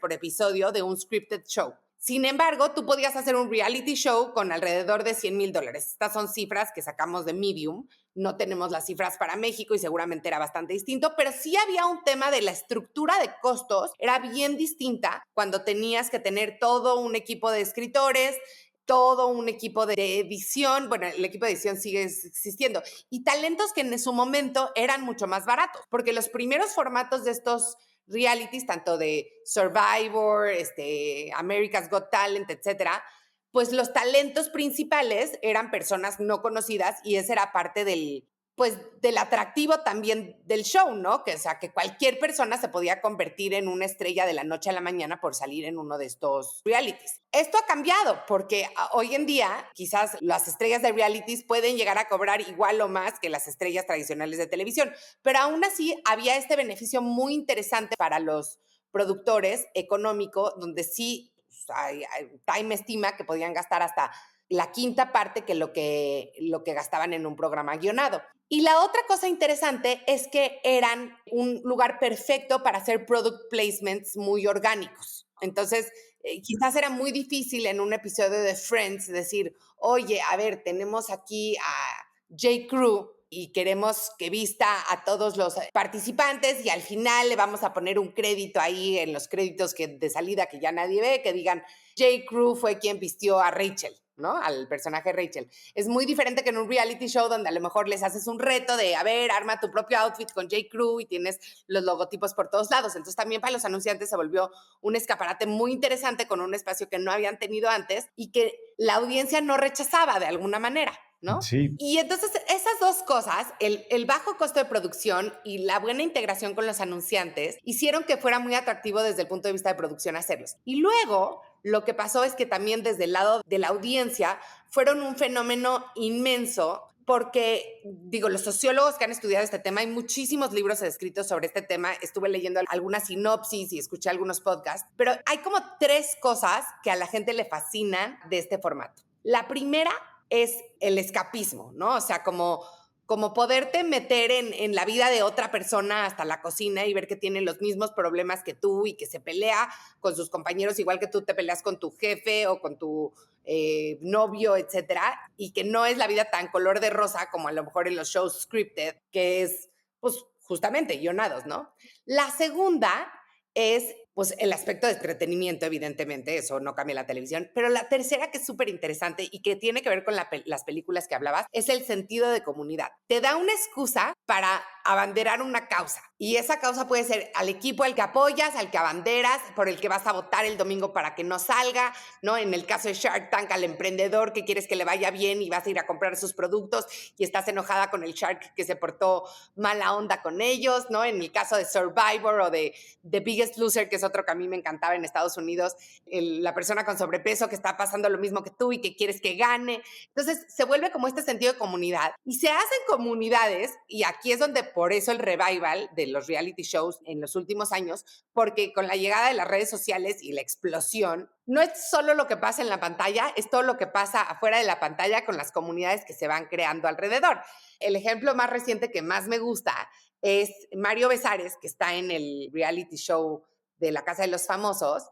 Speaker 1: por episodio de un scripted show. Sin embargo, tú podías hacer un reality show con alrededor de $100,000. Estas son cifras que sacamos de Medium. No tenemos las cifras para México y seguramente era bastante distinto, pero sí había un tema de la estructura de costos. Era bien distinta cuando tenías que tener todo un equipo de escritores, todo un equipo de edición. Bueno, el equipo de edición sigue existiendo. Y talentos que en su momento eran mucho más baratos, porque los primeros formatos de estos realities, tanto de Survivor, America's Got Talent, etcétera, pues los talentos principales eran personas no conocidas y ese era parte del atractivo también del show, ¿no? Que, o sea, que cualquier persona se podía convertir en una estrella de la noche a la mañana por salir en uno de estos realities. Esto ha cambiado porque hoy en día quizás las estrellas de realities pueden llegar a cobrar igual o más que las estrellas tradicionales de televisión, pero aún así había este beneficio muy interesante para los productores económico, donde sí Time estima que podían gastar hasta la quinta parte que lo que gastaban en un programa guionado. Y la otra cosa interesante es que eran un lugar perfecto para hacer product placements muy orgánicos. Entonces, quizás era muy difícil en un episodio de Friends decir, oye, a ver, tenemos aquí a J. Crew y queremos que vista a todos los participantes y al final le vamos a poner un crédito ahí en los créditos de salida que ya nadie ve, que digan, J. Crew fue quien vistió a Rachel, ¿no? Al personaje Rachel. Es muy diferente que en un reality show donde a lo mejor les haces un reto de, a ver, arma tu propio outfit con J. Crew y tienes los logotipos por todos lados. Entonces también para los anunciantes se volvió un escaparate muy interesante con un espacio que no habían tenido antes y que la audiencia no rechazaba de alguna manera, ¿no?
Speaker 2: Sí.
Speaker 1: Y entonces esas dos cosas, el bajo costo de producción y la buena integración con los anunciantes, hicieron que fuera muy atractivo desde el punto de vista de producción hacerlos. Y luego lo que pasó es que también desde el lado de la audiencia fueron un fenómeno inmenso porque, digo, los sociólogos que han estudiado este tema, hay muchísimos libros escritos sobre este tema, estuve leyendo algunas sinopsis y escuché algunos podcasts, pero hay como 3 cosas que a la gente le fascinan de este formato. La primera es el escapismo, ¿no? O sea, como poderte meter en la vida de otra persona hasta la cocina y ver que tiene los mismos problemas que tú y que se pelea con sus compañeros igual que tú te peleas con tu jefe o con tu novio, etcétera, y que no es la vida tan color de rosa como a lo mejor en los shows scripted, que es, pues, justamente guionados, ¿no? La segunda es pues el aspecto de entretenimiento, evidentemente, eso no cambia la televisión, pero la tercera que es súper interesante y que tiene que ver con las películas que hablabas, es el sentido de comunidad. Te da una excusa para abanderar una causa y esa causa puede ser al equipo al que apoyas, al que abanderas, por el que vas a votar el domingo para que no salga, ¿no? En el caso de Shark Tank, al emprendedor que quieres que le vaya bien y vas a ir a comprar sus productos y estás enojada con el Shark que se portó mala onda con ellos, ¿no? En el caso de Survivor o de The Biggest Loser, que es otro que a mí me encantaba en Estados Unidos, la persona con sobrepeso que está pasando lo mismo que tú y que quieres que gane. Entonces se vuelve como este sentido de comunidad y se hacen comunidades y aquí es donde por eso el revival de los reality shows en los últimos años, porque con la llegada de las redes sociales y la explosión, no es solo lo que pasa en la pantalla, es todo lo que pasa afuera de la pantalla con las comunidades que se van creando alrededor. El ejemplo más reciente que más me gusta es Mario Besares, que está en el reality show de la Casa de los Famosos,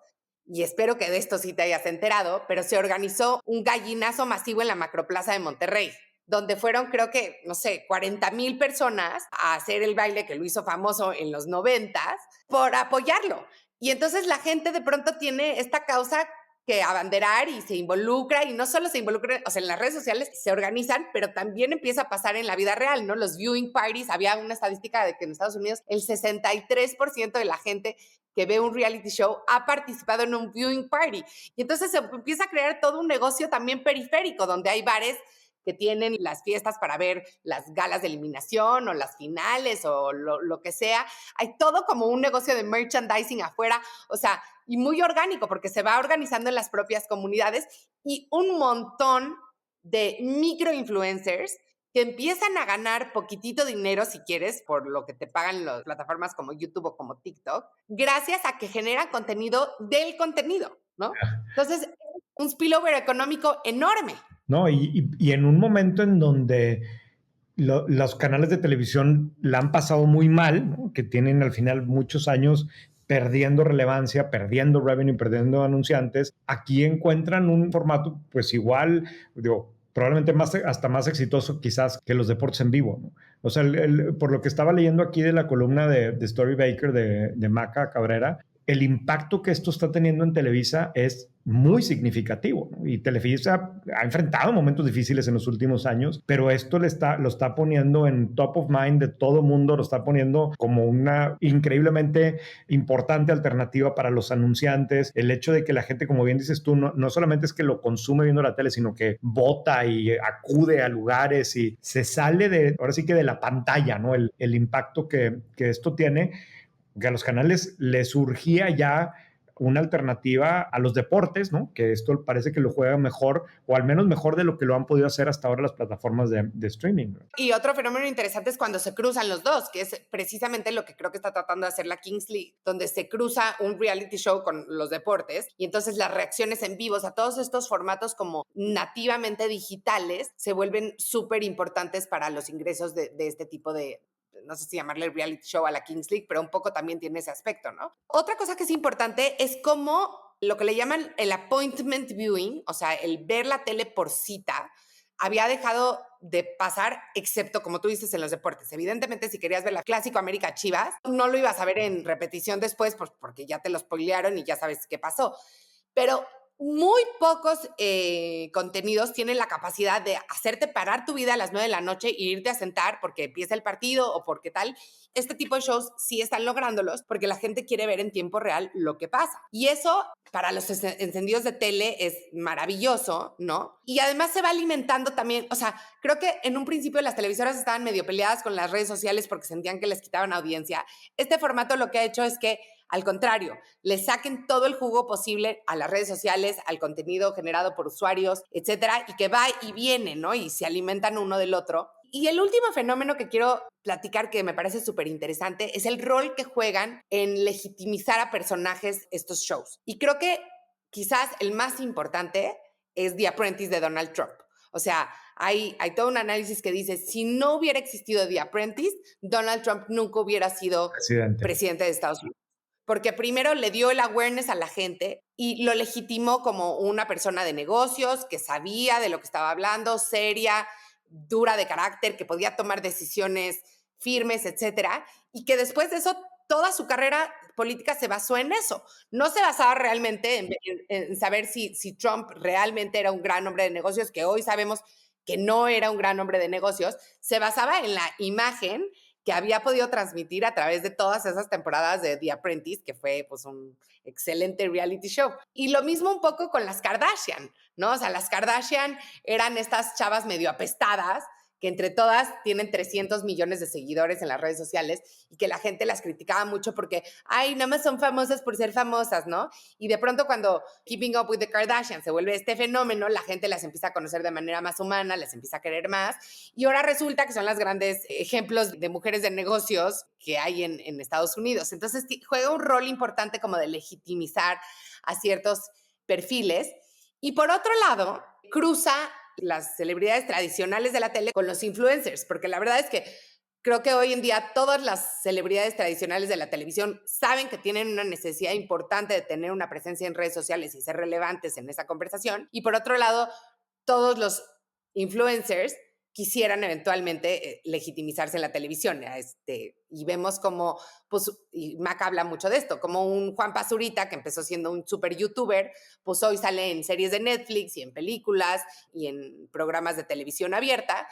Speaker 1: y espero que de esto sí te hayas enterado, pero se organizó un gallinazo masivo en la Macroplaza de Monterrey, donde fueron, creo que, no sé, 40,000 personas a hacer el baile que lo hizo famoso en los 90s por apoyarlo. Y entonces la gente de pronto tiene esta causa que abanderar y se involucra, y no solo se involucra, o sea, en las redes sociales se organizan, pero también empieza a pasar en la vida real, ¿no? Los viewing parties, había una estadística de que en Estados Unidos el 63% de la gente que ve un reality show ha participado en un viewing party. Y entonces se empieza a crear todo un negocio también periférico, donde hay bares que tienen las fiestas para ver las galas de eliminación o las finales o lo que sea. Hay todo como un negocio de merchandising afuera, o sea, y muy orgánico porque se va organizando en las propias comunidades y un montón de microinfluencers que empiezan a ganar poquitito dinero, si quieres, por lo que te pagan las plataformas como YouTube o como TikTok, gracias a que generan contenido del contenido, ¿no? Entonces, un spillover económico enorme.
Speaker 2: No, y en un momento en donde los canales de televisión la han pasado muy mal, ¿no? Que tienen al final muchos años perdiendo relevancia, perdiendo revenue, perdiendo anunciantes, aquí encuentran un formato pues igual, digo, probablemente hasta más exitoso quizás que los deportes en vivo, ¿no? O sea, por lo que estaba leyendo aquí de la columna de Story Baker de Maca Cabrera, el impacto que esto está teniendo en Televisa es muy significativo, ¿no? Y Televisa ha enfrentado momentos difíciles en los últimos años, pero esto lo está poniendo en top of mind de todo mundo, lo está poniendo como una increíblemente importante alternativa para los anunciantes. El hecho de que la gente, como bien dices tú, no solamente es que lo consume viendo la tele, sino que vota y acude a lugares y se sale ahora sí que de la pantalla, ¿no? El impacto que esto tiene, que a los canales les surgía ya una alternativa a los deportes, ¿no? Que esto parece que lo juega mejor, o al menos mejor de lo que lo han podido hacer hasta ahora las plataformas de streaming, ¿no?
Speaker 1: Y otro fenómeno interesante es cuando se cruzan los dos, que es precisamente lo que creo que está tratando de hacer la Kings League, donde se cruza un reality show con los deportes y entonces las reacciones en vivo, o sea, todos estos formatos como nativamente digitales se vuelven súper importantes para los ingresos de este tipo de, no sé si llamarle reality show a la Kings League, pero un poco también tiene ese aspecto, ¿no? Otra cosa que es importante es cómo lo que le llaman el appointment viewing, o sea, el ver la tele por cita, había dejado de pasar, excepto, como tú dices, en los deportes. Evidentemente, si querías ver la Clásico América Chivas, no lo ibas a ver en repetición después, pues porque ya te lo spoilearon y ya sabes qué pasó. Pero muy pocos contenidos tienen la capacidad de hacerte parar tu vida a las 9 de la noche e irte a sentar porque empieza el partido o porque tal. Este tipo de shows sí están lográndolos porque la gente quiere ver en tiempo real lo que pasa. Y eso para los encendidos de tele es maravilloso, ¿no? Y además se va alimentando también, o sea, creo que en un principio las televisoras estaban medio peleadas con las redes sociales porque sentían que les quitaban audiencia. Este formato lo que ha hecho es que, al contrario, le saquen todo el jugo posible a las redes sociales, al contenido generado por usuarios, etcétera, y que va y viene, ¿no? Y se alimentan uno del otro. Y el último fenómeno que quiero platicar, que me parece súper interesante, es el rol que juegan en legitimizar a personajes estos shows. Y creo que quizás el más importante es The Apprentice de Donald Trump. O sea, hay todo un análisis que dice, si no hubiera existido The Apprentice, Donald Trump nunca hubiera sido presidente de Estados Unidos. Porque primero le dio el awareness a la gente y lo legitimó como una persona de negocios que sabía de lo que estaba hablando, seria, dura de carácter, que podía tomar decisiones firmes, etcétera, y que después de eso toda su carrera política se basó en eso. No se basaba realmente en saber si Trump realmente era un gran hombre de negocios, que hoy sabemos que no era un gran hombre de negocios, se basaba en la imagen que había podido transmitir a través de todas esas temporadas de The Apprentice, que fue pues un excelente reality show. Y lo mismo un poco con las Kardashian, ¿no? O sea, las Kardashian eran estas chavas medio apestadas, que entre todas tienen 300 millones de seguidores en las redes sociales y que la gente las criticaba mucho porque, ay, nada más son famosas por ser famosas, ¿no? Y de pronto cuando Keeping Up with the Kardashians se vuelve este fenómeno, la gente las empieza a conocer de manera más humana, las empieza a querer más y ahora resulta que son las grandes ejemplos de mujeres de negocios que hay en Estados Unidos. Entonces juega un rol importante como de legitimizar a ciertos perfiles y por otro lado cruza las celebridades tradicionales de la tele con los influencers, porque la verdad es que creo que hoy en día todas las celebridades tradicionales de la televisión saben que tienen una necesidad importante de tener una presencia en redes sociales y ser relevantes en esa conversación. Y por otro lado, todos los influencers quisieran eventualmente legitimizarse en la televisión. Y vemos como, pues, y Mac habla mucho de esto, como un Juan Pazurita, que empezó siendo un super youtuber, pues hoy sale en series de Netflix y en películas y en programas de televisión abierta,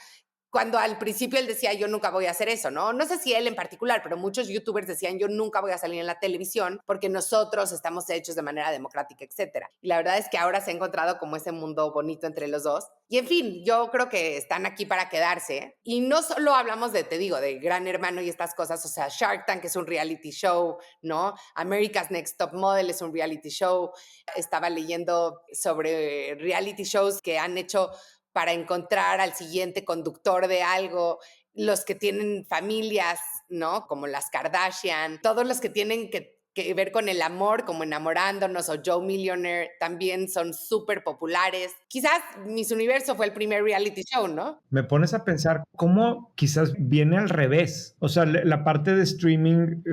Speaker 1: cuando al principio él decía, yo nunca voy a hacer eso, ¿no? No sé si él en particular, pero muchos youtubers decían, yo nunca voy a salir en la televisión porque nosotros estamos hechos de manera democrática, etcétera. Y la verdad es que ahora se ha encontrado como ese mundo bonito entre los dos. Y en fin, yo creo que están aquí para quedarse. Y no solo hablamos de, te digo, de Gran Hermano y estas cosas, o sea, Shark Tank es un reality show, ¿no? America's Next Top Model es un reality show. Estaba leyendo sobre reality shows que han hecho para encontrar al siguiente conductor de algo, los que tienen familias, ¿no? Como las Kardashian, todos los que tienen que ver con el amor, como Enamorándonos o Joe Millionaire, también son súper populares. Quizás Miss Universo fue el primer reality show, ¿no?
Speaker 2: Me pones a pensar cómo quizás viene al revés. O sea, la parte de streaming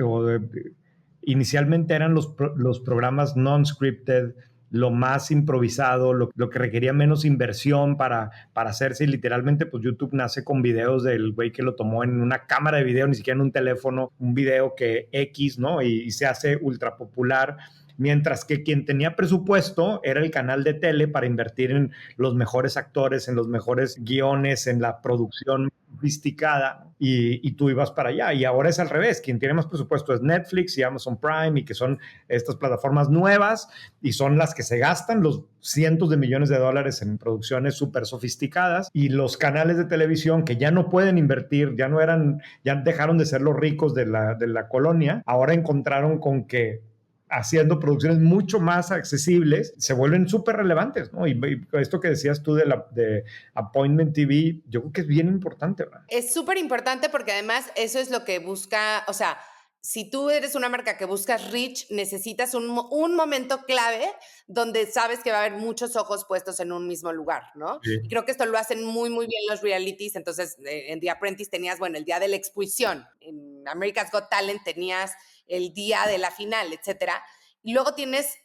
Speaker 2: inicialmente eran los programas non-scripted, lo más improvisado, lo que requería menos inversión para hacerse. Y literalmente, pues YouTube nace con videos del güey que lo tomó en una cámara de video, ni siquiera en un teléfono, un video que X, ¿no? Y se hace ultra popular. Mientras que quien tenía presupuesto era el canal de tele para invertir en los mejores actores, en los mejores guiones, en la producción sofisticada, y tú ibas para allá. Y ahora es al revés, quien tiene más presupuesto es Netflix y Amazon Prime, y que son estas plataformas nuevas y son las que se gastan los cientos de millones de dólares en producciones súper sofisticadas, y los canales de televisión que ya no pueden invertir, ya dejaron de ser los ricos de la colonia, ahora encontraron con que haciendo producciones mucho más accesibles, se vuelven súper relevantes, ¿no? Y esto que decías tú de Appointment TV, yo creo que es bien importante, ¿verdad?
Speaker 1: Es súper importante porque además eso es lo que busca, o sea, si tú eres una marca que buscas reach, necesitas un momento clave donde sabes que va a haber muchos ojos puestos en un mismo lugar, ¿no?
Speaker 2: Sí.
Speaker 1: Y creo que esto lo hacen muy, muy bien los realities. Entonces, en The Apprentice tenías, bueno, el día de la expulsión. En America's Got Talent tenías el día de la final, etcétera. Y luego tienes,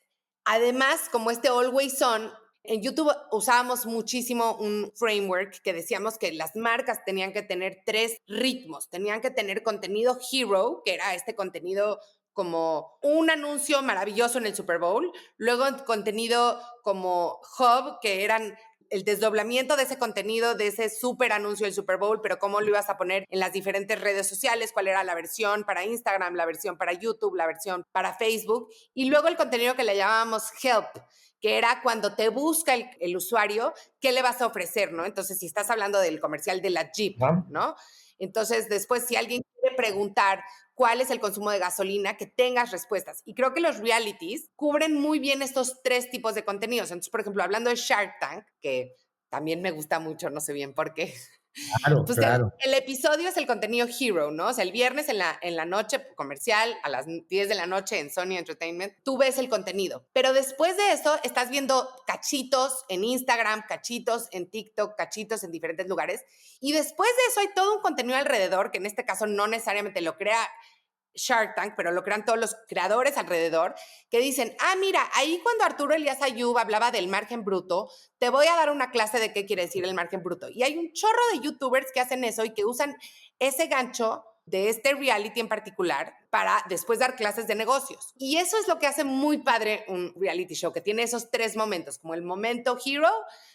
Speaker 1: además, como este Always On. En YouTube usábamos muchísimo un framework que decíamos que las marcas tenían que tener 3 ritmos. Tenían que tener contenido hero, que era este contenido como un anuncio maravilloso en el Super Bowl. Luego contenido como hub, que eran el desdoblamiento de ese contenido, de ese súper anuncio del Super Bowl, pero cómo lo ibas a poner en las diferentes redes sociales, cuál era la versión para Instagram, la versión para YouTube, la versión para Facebook. Y luego el contenido que le llamábamos help, que era cuando te busca el usuario, ¿qué le vas a ofrecer, no? Entonces, si estás hablando del comercial de la Jeep,
Speaker 2: ¿Ah?
Speaker 1: ¿no? Entonces, después, si alguien quiere preguntar cuál es el consumo de gasolina, que tengas respuestas. Y creo que los realities cubren muy bien estos 3 tipos de contenidos. Entonces, por ejemplo, hablando de Shark Tank, que también me gusta mucho, no sé bien por qué,
Speaker 2: Claro,
Speaker 1: pues
Speaker 2: claro.
Speaker 1: el episodio es el contenido hero, ¿no? O sea, el viernes en la noche comercial, a las 10 de la noche en Sony Entertainment, tú ves el contenido. Pero después de eso, estás viendo cachitos en Instagram, cachitos en TikTok, cachitos en diferentes lugares. Y después de eso hay todo un contenido alrededor, que en este caso no necesariamente lo crea Shark Tank, pero lo crean todos los creadores alrededor, que dicen, mira, ahí cuando Arturo Elías Ayub hablaba del margen bruto, te voy a dar una clase de qué quiere decir el margen bruto. Y hay un chorro de youtubers que hacen eso y que usan ese gancho de este reality en particular para después dar clases de negocios. Y eso es lo que hace muy padre un reality show, que tiene esos 3 momentos, como el momento hero,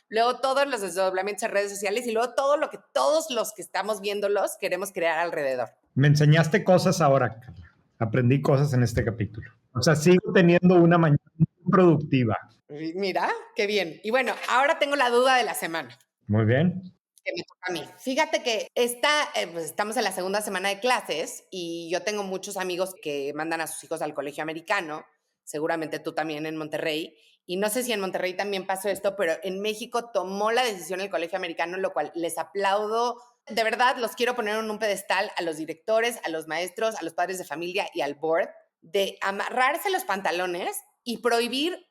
Speaker 1: luego todos los desdoblamientos en redes sociales y luego todo lo que todos los que estamos viéndolos queremos crear alrededor.
Speaker 2: Me enseñaste cosas ahora, Carla. Aprendí cosas en este capítulo. O sea, sigo teniendo una mañana muy productiva.
Speaker 1: Mira, qué bien. Y bueno, ahora tengo la duda de la semana,
Speaker 2: Muy bien.
Speaker 1: que me toca a mí. Fíjate que pues estamos en la segunda semana de clases y yo tengo muchos amigos que mandan a sus hijos al colegio americano, seguramente tú también en Monterrey, y no sé si en Monterrey también pasó esto, pero en México tomó la decisión el colegio americano, lo cual les aplaudo. De verdad, los quiero poner en un pedestal a los directores, a los maestros, a los padres de familia y al board, de amarrarse los pantalones y prohibir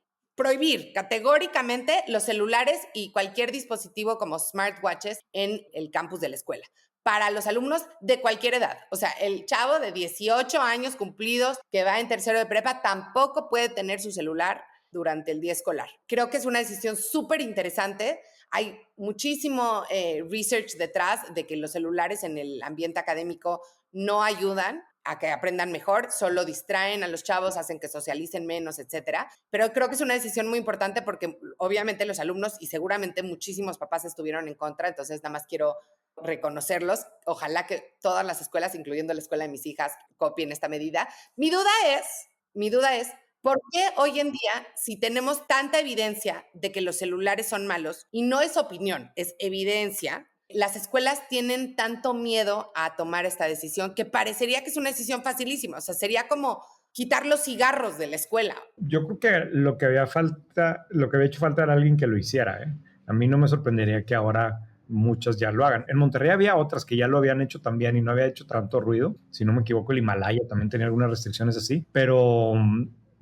Speaker 1: categóricamente los celulares y cualquier dispositivo como smartwatches en el campus de la escuela para los alumnos de cualquier edad. O sea, el chavo de 18 años cumplidos que va en tercero de prepa tampoco puede tener su celular durante el día escolar. Creo que es una decisión súper interesante. hay muchísimo research detrás de que los celulares en el ambiente académico no ayudan a que aprendan mejor, solo distraen a los chavos, hacen que socialicen menos, etcétera. Pero creo que es una decisión muy importante porque obviamente los alumnos y seguramente muchísimos papás estuvieron en contra, entonces nada más quiero reconocerlos. Ojalá que todas las escuelas, incluyendo la escuela de mis hijas, copien esta medida. Mi duda es, ¿por qué hoy en día, si tenemos tanta evidencia de que los celulares son malos, y no es opinión, es evidencia, las escuelas tienen tanto miedo a tomar esta decisión que parecería que es una decisión facilísima? O sea, sería como quitar los cigarros de la escuela.
Speaker 2: Yo creo que lo que había hecho falta era alguien que lo hiciera, ¿eh? A mí no me sorprendería que ahora muchos ya lo hagan. En Monterrey había otras que ya lo habían hecho también y no había hecho tanto ruido. Si no me equivoco, el Himalaya también tenía algunas restricciones así, pero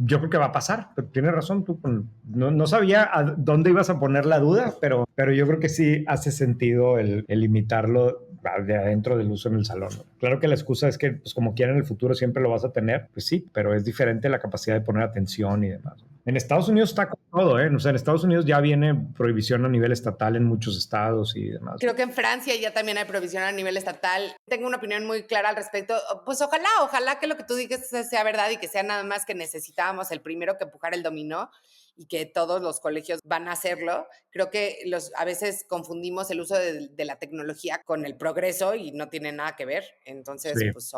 Speaker 2: yo creo que va a pasar. Pero tienes razón, tú no sabía a dónde ibas a poner la duda, pero yo creo que sí hace sentido el limitarlo de adentro del uso en el salón, ¿no? Claro que la excusa es que, pues como quiera en el futuro siempre lo vas a tener, pues sí, pero es diferente la capacidad de poner atención y demás. En Estados Unidos está con todo, ¿eh? O sea, en Estados Unidos ya viene prohibición a nivel estatal en muchos estados y demás.
Speaker 1: Creo que en Francia ya también hay prohibición a nivel estatal. Tengo una opinión muy clara al respecto. Pues ojalá que lo que tú digas sea verdad y que sea nada más que necesitábamos el primero que empujar el dominó y que todos los colegios van a hacerlo. Creo que a veces confundimos el uso de la tecnología con el progreso y no tiene nada que ver. Entonces,
Speaker 2: Sí.
Speaker 1: pues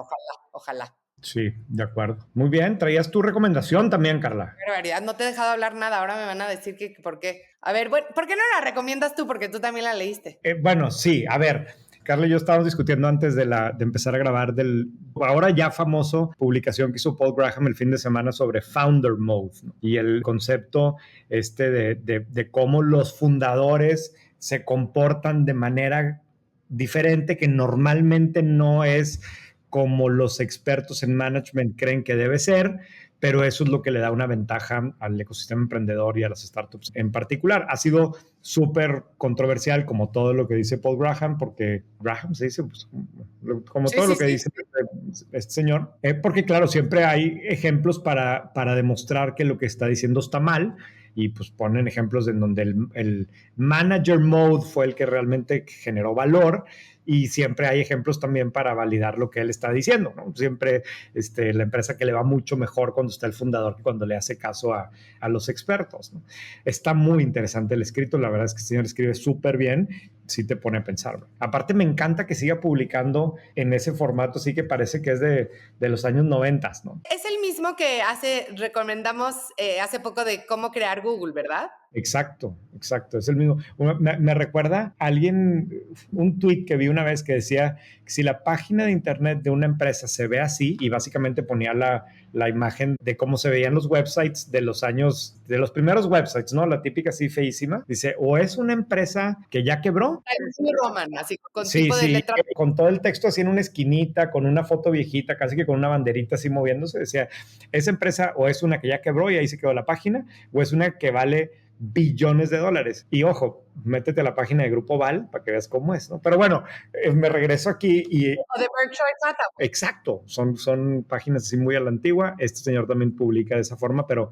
Speaker 1: ojalá.
Speaker 2: Sí, de acuerdo. Muy bien, traías tu recomendación también, Carla.
Speaker 1: Qué barbaridad, no te he dejado hablar nada. Ahora me van a decir que por qué. A ver, bueno, ¿por qué no la recomiendas tú? Porque tú también la leíste.
Speaker 2: Bueno, sí, a ver, Carla y yo estábamos discutiendo antes de empezar a grabar del ahora ya famoso publicación que hizo Paul Graham el fin de semana sobre Founder Mode, ¿no? Y el concepto de cómo los fundadores se comportan de manera diferente que normalmente no es como los expertos en management creen que debe ser, pero eso es lo que le da una ventaja al ecosistema emprendedor y a las startups en particular. Ha sido súper controversial, como todo lo que dice Paul Graham, porque Graham se dice, pues, como sí, todo lo que dice este señor, porque claro, siempre hay ejemplos para demostrar que lo que está diciendo está mal, y pues ponen ejemplos en donde el manager mode fue el que realmente generó valor, y siempre hay ejemplos también para validar lo que él está diciendo, ¿no? Siempre la empresa que le va mucho mejor cuando está el fundador que cuando le hace caso a los expertos, ¿no? Está muy interesante el escrito, la verdad es que el señor escribe súper bien, sí te pone a pensar, ¿no? Aparte me encanta que siga publicando en ese formato, sí que parece que es de los años 90, ¿no?
Speaker 1: Es el mismo que recomendamos hace poco de cómo crear Google, ¿verdad?
Speaker 2: Exacto, es el mismo. Me recuerda a un tweet que vi una vez que decía que si la página de internet de una empresa se ve así, y básicamente ponía la imagen de cómo se veían los websites de los primeros websites, ¿no? La típica así feísima. Dice, o es una empresa que ya quebró.
Speaker 1: Roman, así con
Speaker 2: sí,
Speaker 1: tipo de letra.
Speaker 2: Con todo el texto así en una esquinita, con una foto viejita, casi que con una banderita así moviéndose. Decía, esa empresa o es una que ya quebró y ahí se quedó la página, o es una que vale billones de dólares. Y ojo, métete a la página de Grupo Val para que veas cómo es, ¿no? Pero bueno, me regreso aquí y...
Speaker 1: O de Berkshire Hathaway.
Speaker 2: Exacto, son páginas así muy a la antigua. Este señor también publica de esa forma, pero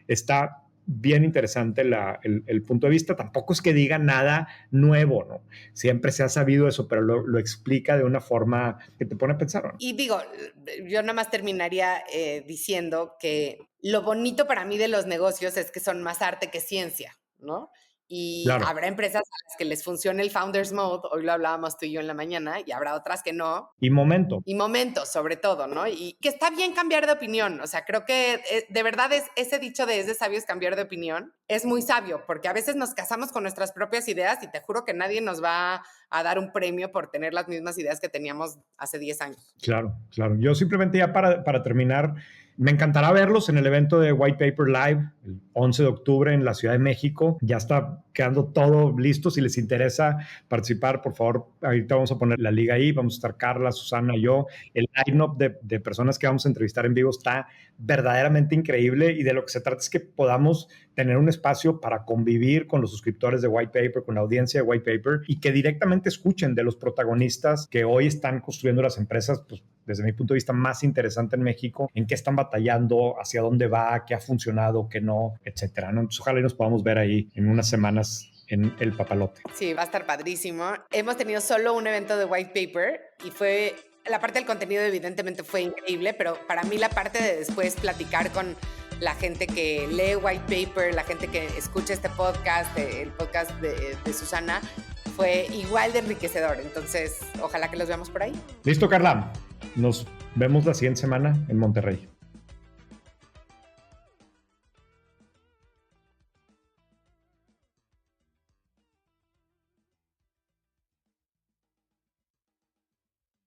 Speaker 2: está bien interesante el punto de vista. Tampoco es que diga nada nuevo, ¿no? Siempre se ha sabido eso, pero lo explica de una forma que te pone a pensar, ¿no?
Speaker 1: Y digo, yo nada más terminaría diciendo que lo bonito para mí de los negocios es que son más arte que ciencia, ¿no? Y claro, habrá empresas a las que les funcione el Founders Mode, hoy lo hablábamos tú y yo en la mañana, y habrá otras que no.
Speaker 2: Y momento.
Speaker 1: Y momento, sobre todo, ¿no? Y que está bien cambiar de opinión. O sea, creo que de verdad ese dicho de es de sabios cambiar de opinión es muy sabio, porque a veces nos casamos con nuestras propias ideas y te juro que nadie nos va a dar un premio por tener las mismas ideas que teníamos hace 10 años.
Speaker 2: Claro. Yo simplemente ya para terminar, me encantará verlos en el evento de White Paper Live el 11 de octubre en la Ciudad de México. Ya está quedando todo listo. Si les interesa participar, por favor, ahorita vamos a poner la liga ahí. Vamos a estar Carla, Susana, yo. El line-up de personas que vamos a entrevistar en vivo está verdaderamente increíble, y de lo que se trata es que podamos tener un espacio para convivir con los suscriptores de White Paper, con la audiencia de White Paper, y que directamente escuchen de los protagonistas que hoy están construyendo las empresas, pues desde mi punto de vista, más interesante en México, en qué están batallando, hacia dónde va, qué ha funcionado, qué no, etcétera, ¿no? Entonces, ojalá y nos podamos ver ahí en unas semanas en El Papalote.
Speaker 1: Sí, va a estar padrísimo. Hemos tenido solo un evento de white paper y fue... La parte del contenido evidentemente fue increíble, pero para mí la parte de después platicar con la gente que lee white paper, la gente que escucha este podcast, el podcast de Susana, fue igual de enriquecedor. Entonces, ojalá que los veamos por ahí.
Speaker 2: Listo, Carla. Nos vemos la siguiente semana en Monterrey.